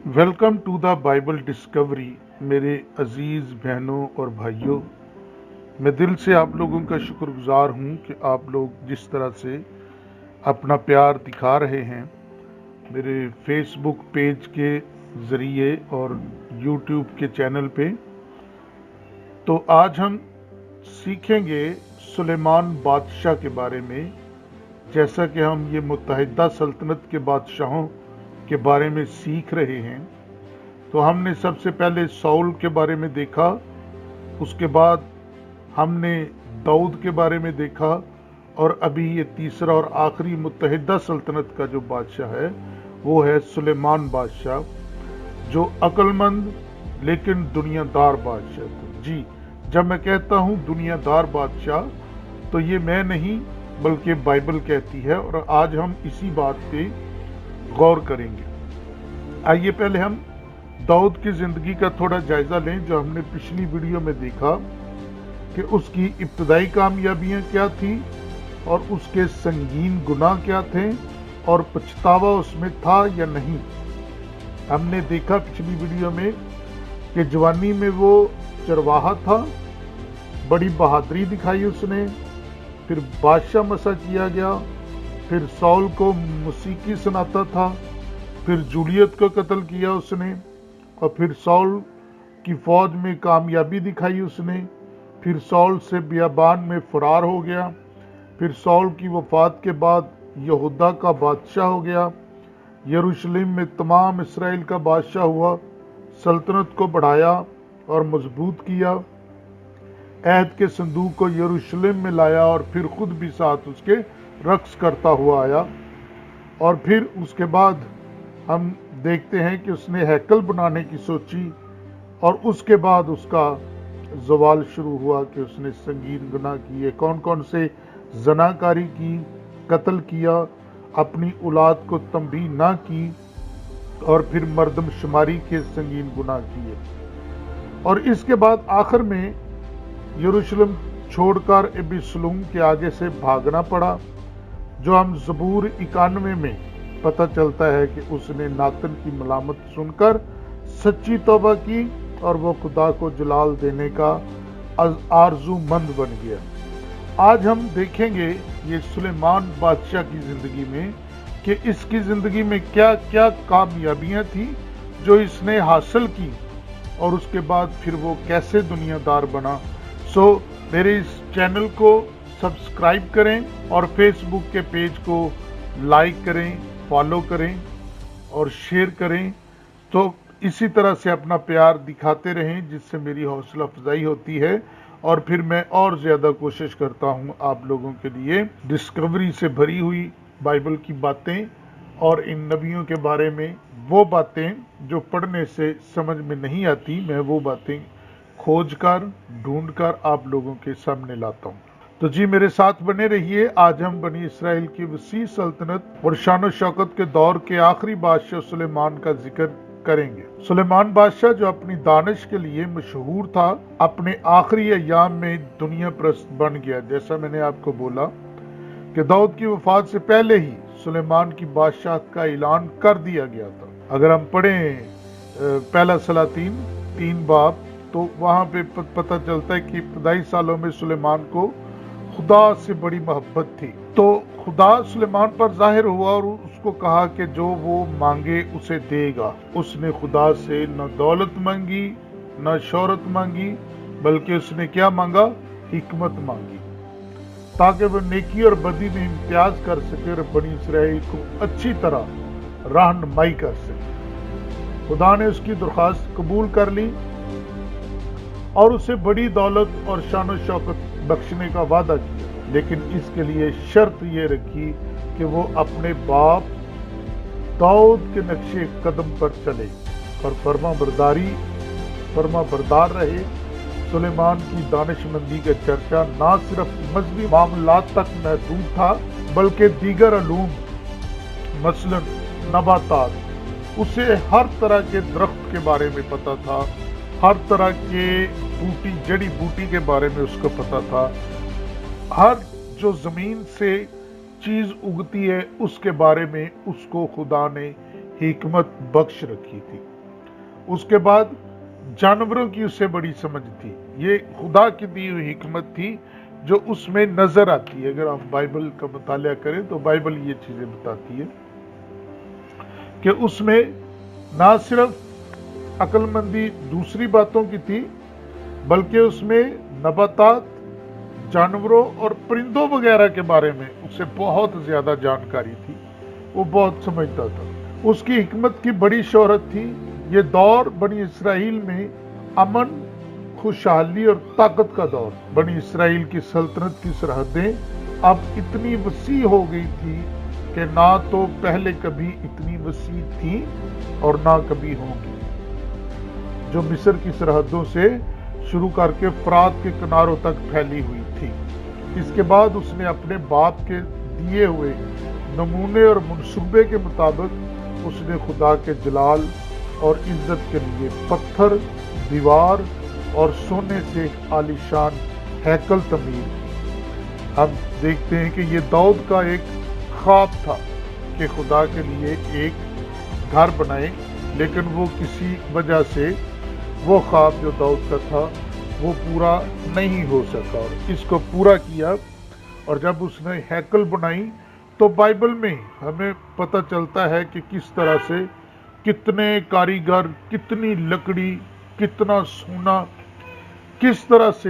Welcome to the Bible discovery. मेरे अजीज़ बहनों और भाइयों, मैं दिल से आप लोगों का शुक्रगुजार हूँ कि आप लोग जिस तरह से अपना प्यार दिखा रहे हैं मेरे फेसबुक पेज के ज़रिए और यूट्यूब के चैनल पे। तो आज हम सीखेंगे सुलेमान बादशाह के बारे में। जैसा कि हम ये मुत्तहिदा सल्तनत के बादशाहों के बारे में सीख रहे हैं, तो हमने सबसे पहले साउल के बारे में देखा, उसके बाद हमने दाऊद के बारे में देखा, और अभी ये तीसरा और आखिरी मुत्तहिदा सल्तनत का जो बादशाह है वो है सुलेमान बादशाह, जो अक्लमंद लेकिन दुनियादार बादशाह था। जी, जब मैं कहता हूँ दुनियादार बादशाह तो ये मैं नहीं बल्कि बाइबल कहती है, और आज हम इसी बात पे गौर करेंगे। आइए पहले हम दाऊद की जिंदगी का थोड़ा जायजा लें। जो हमने पिछली वीडियो में देखा कि उसकी इब्तदाई कामयाबियां क्या थी और उसके संगीन गुनाह क्या थे और पछतावा उसमें था या नहीं। हमने देखा पिछली वीडियो में कि जवानी में वो चरवाहा था, बड़ी बहादुरी दिखाई उसने, फिर बादशाह मसा किया गया, फिर साउल को मौसीकी सुनाता था, फिर जूलियत को कत्ल किया उसने, और फिर साउल की फौज में कामयाबी दिखाई उसने, फिर साउल से बियाबान में फरार हो गया, फिर साउल की वफात के बाद यहूदा का बादशाह हो गया, यरूशलेम में तमाम इसराइल का बादशाह हुआ, सल्तनत को बढ़ाया और मजबूत किया, अहद के संदूक को यरूशलेम में लाया और फिर खुद भी साथ उसके रक्स करता हुआ आया। और फिर उसके बाद हम देखते हैं कि उसने हैकल बनाने की सोची, और उसके बाद उसका जवाल शुरू हुआ कि उसने संगीन गुनाह किए। कौन कौन से? जनाकारी की, कत्ल किया, अपनी औलाद को तंबीह ना की, और फिर मर्दमशुमारी के संगीन गुनाह किए। और इसके बाद आखिर में यरूशलेम छोड़कर एबिसलूम के आगे से भागना पड़ा, जो हम ज़बूर 91 में पता चलता है कि उसने नातन की मलामत सुनकर सच्ची तौबा की और वो खुदा को जलाल देने का आरज़ूमंद बन गया। आज हम देखेंगे ये सुलेमान बादशाह की ज़िंदगी में कि इसकी ज़िंदगी में क्या क्या कामयाबियां थी जो इसने हासिल की, और उसके बाद फिर वो कैसे दुनियादार बना। सो मेरे इस चैनल को सब्सक्राइब करें और फेसबुक के पेज को लाइक करें, फॉलो करें और शेयर करें। तो इसी तरह से अपना प्यार दिखाते रहें, जिससे मेरी हौसला अफजाई होती है, और फिर मैं और ज़्यादा कोशिश करता हूँ आप लोगों के लिए डिस्कवरी से भरी हुई बाइबल की बातें और इन नबियों के बारे में वो बातें जो पढ़ने से समझ में नहीं आती, मैं वो बातें खोज कर ढूंढ कर आप लोगों के सामने लाता हूँ। तो जी, मेरे साथ बने रहिए। आज हम बनी इसराइल की वसी सल्तनत और शान शौकत के दौर के आखिरी बादशाह सुलेमान का जिक्र करेंगे। सुलेमान बादशाह जो अपनी दानिश के लिए मशहूर था, अपने आखिरी अय्याम में दुनिया परस्त बन गया। जैसा मैंने आपको बोला कि दाऊद की वफात से पहले ही सुलेमान की बादशाहत का ऐलान कर दिया गया था। अगर हम पढ़ें पहला सलातीन 3 बाब, तो वहां पे पता चलता है कि इब्तदाई सालों में सुलेमान को खुदा से बड़ी मोहब्बत थी। तो खुदा सुलेमान पर जाहिर हुआ और उसको कहा कि जो वो मांगे उसे देगा। उसने खुदा से न दौलत मांगी न शोहरत मांगी, बल्कि उसने क्या मांगा? हिकमत मांगी, ताकि वह नेकी और बदी में इम्तियाज कर सके और बनी इसराइल को अच्छी तरह रहनुमाई कर सके। खुदा ने उसकी दरख्वास्त कबूल कर ली और उसे बड़ी दौलत और शान शौकत बख्शने का वादा किया, लेकिन इसके लिए शर्त ये रखी कि वो अपने बाप दाऊद के नक्शे कदम पर चले और फर्मा बरदार रहे। सुलेमान की दानिशमंदी का चर्चा ना सिर्फ मजहबी मामलात तक महदूद था, बल्कि दीगर अलूम मसलन नबातात, उसे हर तरह के दरख्त के बारे में पता था, हर तरह के जड़ी बूटी के बारे में उसको पता था, हर जो जमीन से चीज उगती है उसके बारे में उसको खुदा ने हिकमत बख्श रखी थी। اس کے بعد جانوروں کی اسے بڑی سمجھ تھی. یہ خدا کی دی ہوئی حکمت تھی جو اس میں نظر آتی ہے. اگر آپ بائبل کا مطالعہ کریں تو بائبل یہ چیزیں بتاتی ہے کہ اس میں نہ صرف عقل مندی دوسری باتوں کی تھی، بلکہ اس میں نباتات، جانوروں اور پرندوں وغیرہ کے بارے میں اسے بہت زیادہ جانکاری تھی. وہ بہت سمجھتا تھا. اس کی حکمت کی بڑی شہرت تھی. یہ دور بنی اسرائیل میں امن، خوشحالی اور طاقت کا دور. بنی اسرائیل کی سلطنت کی سرحدیں اب اتنی وسیع ہو گئی تھی کہ نہ تو پہلے کبھی اتنی وسیع تھی اور نہ کبھی ہوں گی. جو مصر کی سرحدوں سے شروع کر کے فرات کے کناروں تک پھیلی ہوئی تھی. اس کے بعد اس نے اپنے باپ کے دیے ہوئے نمونے اور منصوبے کے مطابق اس نے خدا کے جلال اور عزت کے لیے پتھر، دیوار اور سونے سے عالیشان ہیکل تعمیر کی. ہم دیکھتے ہیں کہ یہ داؤد کا ایک خواب تھا کہ خدا کے لیے ایک گھر بنائے، لیکن وہ کسی وجہ سے وہ خواب جو داؤد کا تھا وہ پورا نہیں ہو سکا، اور اس کو پورا کیا. اور جب اس نے ہیکل بنائی تو بائبل میں ہمیں پتہ چلتا ہے کہ کس طرح سے کتنے کاریگر، کتنی لکڑی، کتنا سونا، کس طرح سے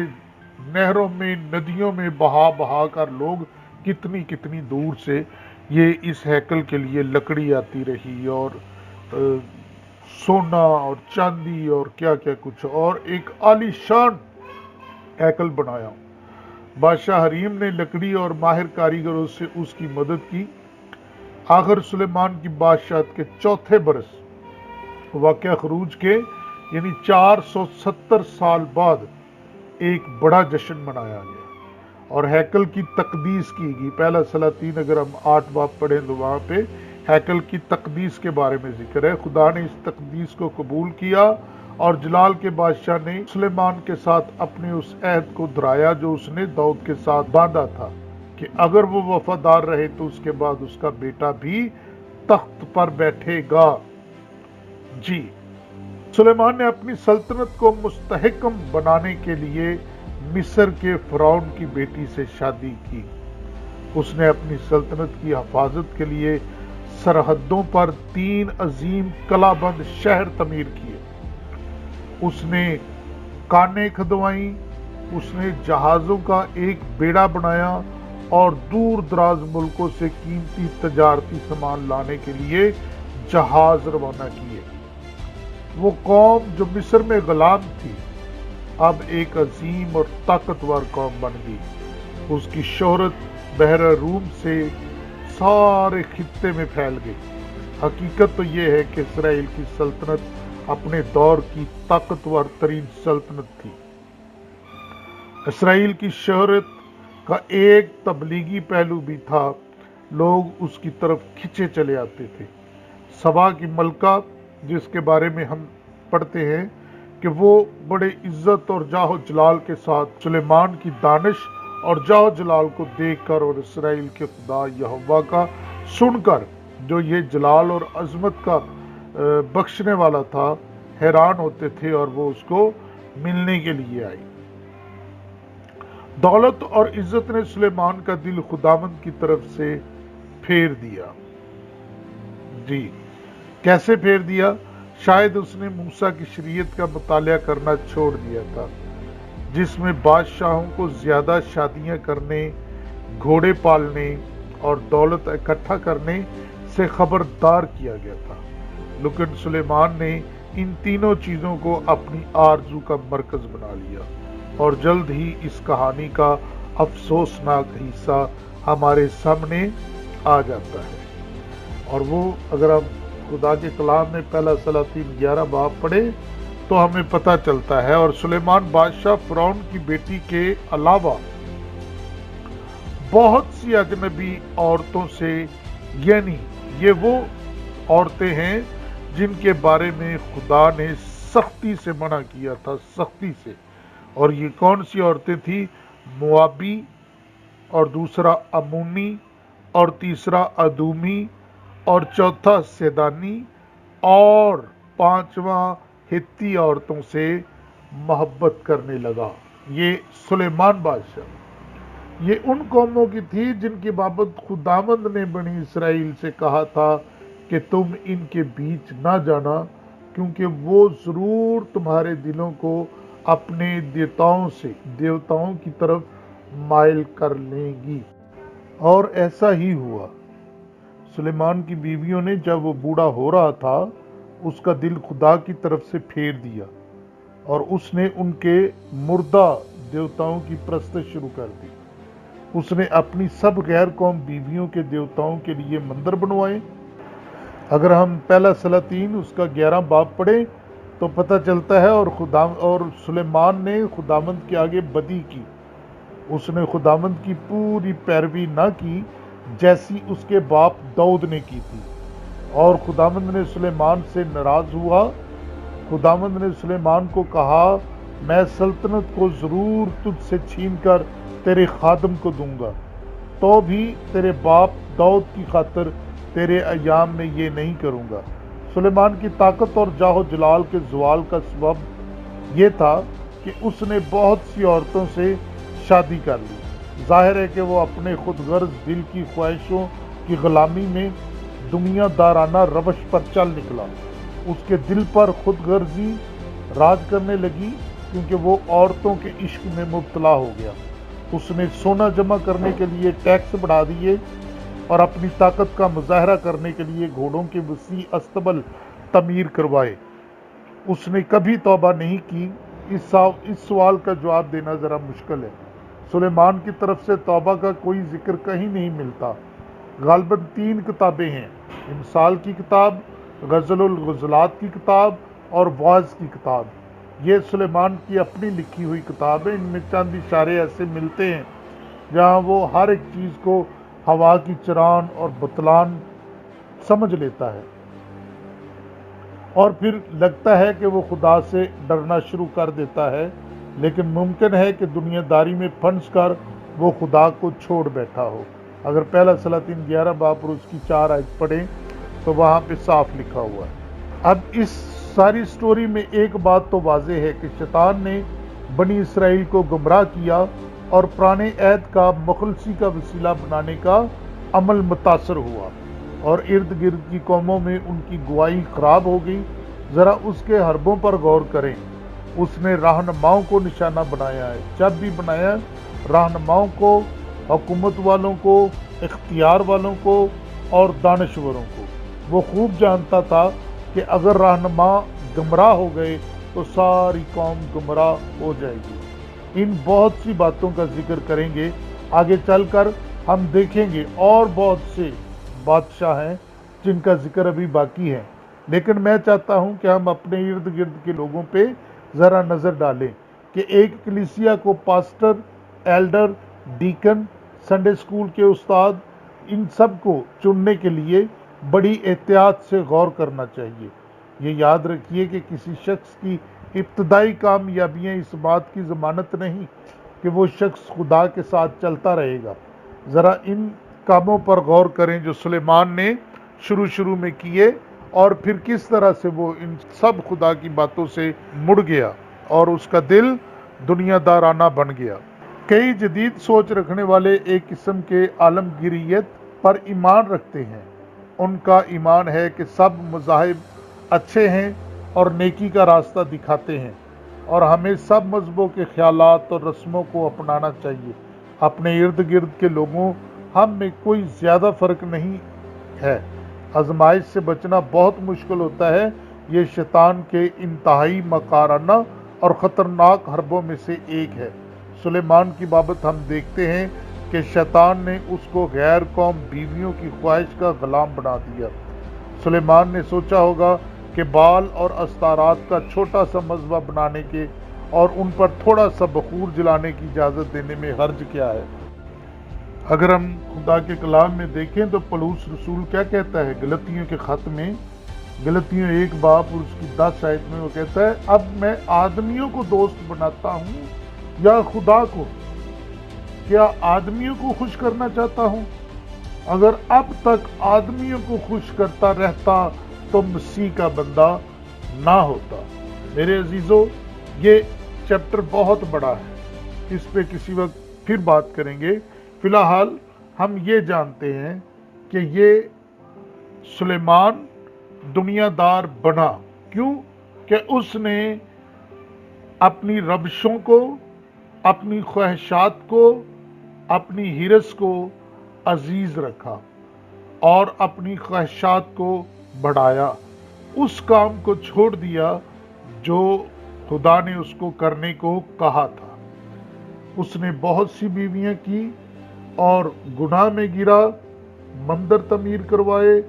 نہروں میں، ندیوں میں بہا بہا کر لوگ کتنی کتنی دور سے یہ اس ہیکل کے لیے لکڑی آتی رہی، اور سونا اور چاندی اور کیا کیا کچھ، اور ایک عالی شان ہیکل بنایا. بادشاہ حریم نے لکڑی اور ماہر کاریگروں سے اس کی مدد کی. آخر سلیمان کی بادشاہت کے چوتھے برس واقعہ خروج کے یعنی 470 سال بعد ایک بڑا جشن منایا گیا اور ہیکل کی تقدیس کی گئی. پہلا سلاطین اگر ہم 8 باب پڑھیں تو وہاں پہ ہیکل کی تقدیس کے بارے میں ذکر ہے. خدا نے اس تقدیس کو قبول کیا اور جلال کے بادشاہ نے سلیمان کے ساتھ اپنے اس عہد کو دہرایا جو اس نے داؤد کے ساتھ باندھا تھا کہ اگر وہ وفادار رہے تو اس کے بعد اس کا بیٹا بھی تخت پر بیٹھے گا. جی، سلیمان نے اپنی سلطنت کو مستحکم بنانے کے لیے مصر کے فرعون کی بیٹی سے شادی کی. اس نے اپنی سلطنت کی حفاظت کے لیے سرحدوں پر 3 عظیم قلعہ بند شہر تعمیر کیے. اس نے کانیں کھدوائیں، اس نے جہازوں کا ایک بیڑا بنایا اور دور دراز ملکوں سے قیمتی تجارتی سامان لانے کے لیے جہاز روانہ کیے. وہ قوم جو مصر میں غلام تھی اب ایک عظیم اور طاقتور قوم بن گئی. اس کی شہرت بحر روم سے سارے خطے میں پھیل گئی. حقیقت تو یہ ہے کہ اسرائیل کی سلطنت اپنے دور کی طاقتور ترین سلطنت تھی. اسرائیل کی شہرت کا ایک تبلیغی پہلو بھی تھا. لوگ اس کی طرف کھچے چلے آتے تھے. سبا کی ملکہ جس کے بارے میں ہم پڑھتے ہیں کہ وہ بڑے عزت اور جاہ و جلال کے ساتھ سلیمان کی دانش اور جاہ و جلال کو دیکھ کر اور اسرائیل کے خدا یہوہ کا سن کر جو یہ جلال اور عظمت کا بخشنے والا تھا حیران ہوتے تھے اور وہ اس کو ملنے کے لیے آئی. دولت اور عزت نے سلیمان کا دل خداوند کی طرف سے پھیر دیا. جی، کیسے پھیر دیا؟ شاید اس نے موسیٰ کی شریعت کا مطالعہ کرنا چھوڑ دیا تھا جس میں بادشاہوں کو زیادہ شادیاں کرنے، گھوڑے پالنے اور دولت اکٹھا کرنے سے خبردار کیا گیا تھا. لیکن سلیمان نے ان تینوں چیزوں کو اپنی آرزو کا مرکز بنا لیا اور جلد ہی اس کہانی کا افسوسناک حصہ ہمارے سامنے آ جاتا ہے. اور وہ اگر ہم خدا کے کلام میں پہلا سلاطین 11 باب پڑھے تو ہمیں پتہ چلتا ہے. اور سلیمان بادشاہ فرعون کی بیٹی کے علاوہ بہت سی اجنبی عورتوں سے، یعنی یہ وہ عورتیں ہیں جن کے بارے میں خدا نے سختی سے منع کیا تھا، سختی سے. اور یہ کون سی عورتیں تھیں؟ موابی، اور دوسرا امونی، اور تیسرا ادومی، اور چوتھا سیدانی، اور پانچواں हित्ती औरतों से मोहब्बत करने लगा। ये सुलेमान बादशाह, ये उन कौमों की थी जिनकी बाबत खुदावंद ने बनी इसराइल से कहा था कि तुम इनके बीच ना जाना, क्योंकि वो जरूर तुम्हारे दिलों को अपने देवताओं की तरफ माइल कर लेंगी। और ऐसा ही हुआ। सुलेमान की बीवियों ने जब वो बूढ़ा हो रहा था, उसका दिल खुदा की तरफ से फेर दिया और उसने उनके मुर्दा देवताओं की परस्तिश शुरू कर दी। उसने अपनी सब गैर कौम बीवियों के देवताओं के लिए मंदिर बनवाए। अगर हम पहला सलातीन उसका 11 बाब पढ़े तो पता चलता है और सुलेमान ने खुदावंद के आगे बदी की। उसने खुदावंद की पूरी पैरवी ना की जैसी उसके बाप दाऊद ने की थी, और खुदावंद ने सुलेमान से नाराज हुआ। खुदावंद ने सुलेमान को कहा, मैं सल्तनत को जरूर तुझसे छीन कर तेरे खादम को दूंगा, तो भी तेरे बाप दाऊद की खातिर तेरे अयाम में ये नहीं करूंगा। सुलेमान की ताकत और जाहो जलाल के ज़वाल का सबब ये था कि उसने बहुत सी औरतों से शादी कर ली। जाहिर है कि वो अपने खुदगर्ज दिल की ख्वाहिशों की गुलामी में दुनियादाराना रवश पर चल निकला। उसके दिल पर खुदगर्जी राज करने लगी, क्योंकि वो औरतों के इश्क में मुब्तला हो गया। उसने सोना जमा करने के लिए टैक्स बढ़ा दिए और अपनी ताकत का मुजाहरा करने के लिए घोड़ों के वसी अस्तबल तमीर करवाए। उसने कभी तौबा नहीं की। इस सवाल का जवाब देना ज़रा मुश्किल है। सुलेमान की तरफ से तौबा का कोई जिक्र कहीं नहीं मिलता। गालबन 3 किताबें हैं, इमसाल की किताब, गज़लुल गुज़लात की किताब और वाज़ की किताब। ये सुलेमान की अपनी लिखी हुई किताब है। इनमें चंद इशारे ऐसे मिलते हैं जहाँ वो हर एक चीज़ को हवा की चरान और बतलान समझ लेता है, और फिर लगता है कि वो खुदा से डरना शुरू कर देता है। लेकिन मुमकिन है कि दुनियादारी में फंस कर वो खुदा को छोड़ बैठा हो। अगर पहला सलातीन 11 बाब और उसकी 4 आयत पढ़ें तो वहाँ पे साफ लिखा हुआ है। अब इस सारी स्टोरी में एक बात तो वाज़ेह है कि शैतान ने बनी इसराइल को गुमराह किया और पुराने अहद का मुखलसी का वसीला बनाने का अमल मुतासर हुआ, और इर्द गिर्द की कौमों में उनकी गवाही खराब हो गई। ज़रा उसके हरबों पर गौर करें। उसने रहनुमाओं को निशाना बनाया है, जब भी बनाया रहनुमाओं को, हुकूमत वालों को, इख्तियार वालों को और दानश्वरों को। वो खूब जानता था कि अगर रहनुमा गुमराह हो गए तो सारी कौम गुमराह हो जाएगी। इन बहुत सी बातों का जिक्र करेंगे आगे चलकर। हम देखेंगे और बहुत से बादशाह हैं जिनका जिक्र अभी बाकी है, लेकिन मैं चाहता हूं कि हम अपने इर्द गिर्द के लोगों पे ज़रा नज़र डालें कि एक कलीसिया को pastor, elder, deacon, Sunday school के उस्ताद, इन सब को चुनने के लिए बड़ी एहतियात से गौर करना चाहिए। ये याद रखिए कि किसी शख्स की इब्तदाई कामयाबियाँ इस बात की ज़मानत नहीं कि वो शख्स खुदा के साथ चलता रहेगा। ज़रा इन कामों पर गौर करें जो सुलेमान ने शुरू में किए, और फिर किस तरह से वो इन सब खुदा की बातों से मुड़ गया और उसका दिल दुनियादाराना बन गया। कई जदीद सोच रखने वाले एक किस्म के आलमगीरियत पर ईमान रखते हैं। उनका ईमान है कि सब मज़ाहिब अच्छे हैं और नेकी का रास्ता दिखाते हैं, और हमें सब मज़हबों के ख्यालात और रस्मों को अपनाना चाहिए। अपने इर्द गिर्द के लोगों हम में कोई ज़्यादा फ़र्क नहीं है। आजमाइश से बचना बहुत मुश्किल होता है। ये शैतान के इंतहाई मकाराना और ख़तरनाक हरबों में से एक है। सुलेमान की बाबत हम देखते हैं कि शैतान ने उसको गैर कौम बीवियों की ख्वाहिश का गुलाम बना दिया। सुलेमान ने सोचा होगा कि बाल और अस्तारात का छोटा सा मज़बा बनाने के और उन पर थोड़ा सा बखूर जलाने की इजाज़त देने में हर्ज क्या है। अगर हम खुदा के कलाम में देखें तो पौलुस रसूल क्या कहता है गलतियों के ख़त में, गलतियों 1 बाब और उसकी 10 आयत में वो कहता है, अब मैं आदमियों को दोस्त बनाता हूँ या खुदा को? क्या आदमियों को खुश करना चाहता हूँ? अगर अब तक आदमियों को खुश करता रहता तो मसीह का बंदा ना होता। मेरे अजीजों, ये चैप्टर बहुत बड़ा है, इस पे किसी वक्त फिर बात करेंगे। फिलहाल हम ये जानते हैं कि ये सुलेमान दुनियादार बना क्यों? कि उसने अपनी रविशों को, अपनी ख्वाहिशात को, अपनी हिरस को अजीज रखा और अपनी ख्वाहिशात को बढ़ाया। उस काम को छोड़ दिया जो खुदा ने उसको करने को कहा था। उसने बहुत सी बीवियां की और गुनाह में गिरा, मंदिर तमीर करवाए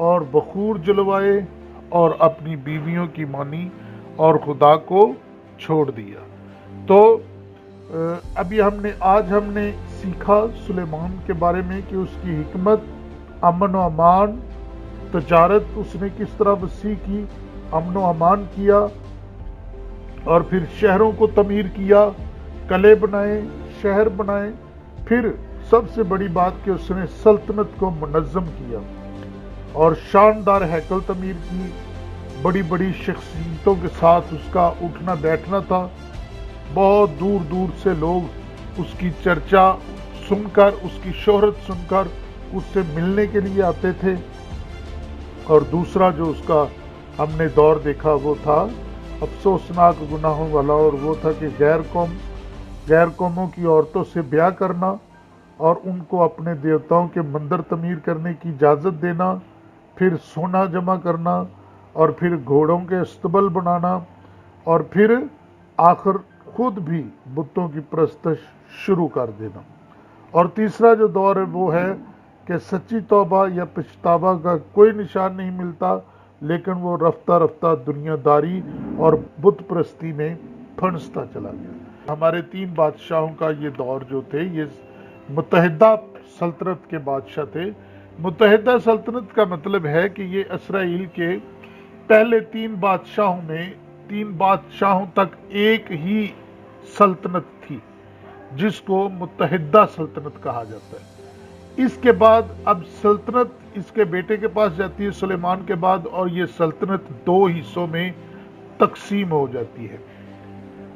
और बखूर जलवाए और अपनी बीवियों की मानी और खुदा को छोड़ दिया। तो अभी आज हमने सीखा सुलेमान के बारे में कि उसकी हिकमत, अमन व अमान, तजारत उसने किस तरह वसी की, अमन व अमान किया और फिर शहरों को तमीर किया, कले बनाए, शहर बनाए। फिर सबसे बड़ी बात कि उसने सल्तनत को मुनज़्ज़म किया और शानदार हैकल तमीर की। बड़ी बड़ी शख्सियतों के साथ उसका उठना बैठना था। बहुत दूर दूर से लोग उसकी चर्चा सुनकर, उसकी शोहरत सुनकर उससे मिलने के लिए आते थे। और दूसरा जो उसका हमने दौर देखा वो था अफसोसनाक गुनाहों वाला, और वो था कि गैर कौमों की औरतों से ब्याह करना और उनको अपने देवताओं के मंदिर तमीर करने की इजाज़त देना, फिर सोना जमा करना और फिर घोड़ों के अस्तबल बनाना और फिर आखिर खुद भी बुतों की परस्तिश शुरू कर देना। और तीसरा जो दौर है वो है कि सच्ची तौबा या पछतावा का कोई निशान नहीं मिलता, लेकिन वो रफ्ता रफ्ता दुनियादारी और बुत परस्ती में फंसता चला गया। हमारे 3 बादशाहों का ये दौर जो थे, ये मुत्तहिदा सल्तनत के बादशाह थे। मुत्तहिदा सल्तनत का मतलब है कि ये इसराइल के पहले 3 बादशाहों में 3 बादशाहों तक एक ही सल्तनत थी, जिसको मुत्तहिदा सल्तनत कहा जाता है। इसके बाद अब सल्तनत इसके बेटे के पास जाती है सुलेमान के बाद, और ये सल्तनत 2 हिस्सों में तकसीम हो जाती है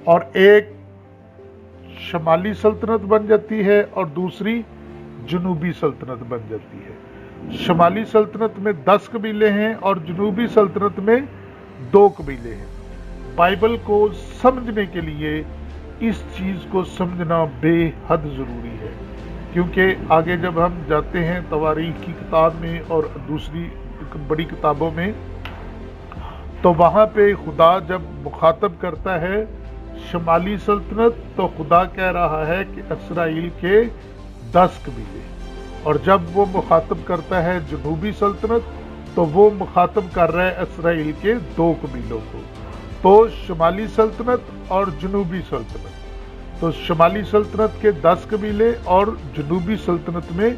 और एक शमाली सल्तनत बन जाती है और दूसरी जनूबी सल्तनत बन जाती है। शमाली सल्तनत में 10 कबीले हैं और जनूबी सल्तनत में 2 कबीले हैं। बाइबल को समझने के लिए इस चीज को समझना बेहद जरूरी है, क्योंकि आगे जब हम जाते हैं तवारीख की किताब में और दूसरी बड़ी किताबों में, तो वहां पे खुदा जब मुखातब करता है शमाली सल्तनत, तो खुदा कह रहा है कि इसराइल के 10 कबीले, और जब वो मुखातब करता है जनूबी सल्तनत, तो वो मुखातब कर रहा है इसराइल के 2 कबीलों को। तो शमाली सल्तनत और जनूबी सल्तनत, तो शमाली सल्तनत के 10 कबीले और जनूबी सल्तनत में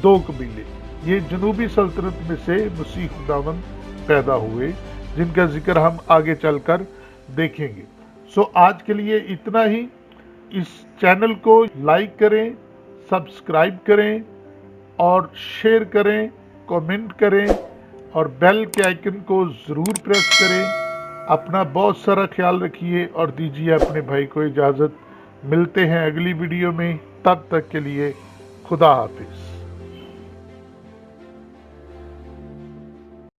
2 कबीले। ये जनूबी सल्तनत में से मसीह खुदावंद पैदा हुए, जिनका जिक्र हम आगे चलकर देखेंगे। सो आज के लिए इतना ही। इस चैनल को लाइक करें, सब्सक्राइब करें और शेयर करें, कमेंट करें और बेल के आइकन को ज़रूर प्रेस करें। अपना बहुत सारा ख्याल रखिए और दीजिए अपने भाई को इजाज़त। मिलते हैं अगली वीडियो में, तब तक के लिए खुदा हाफिज़।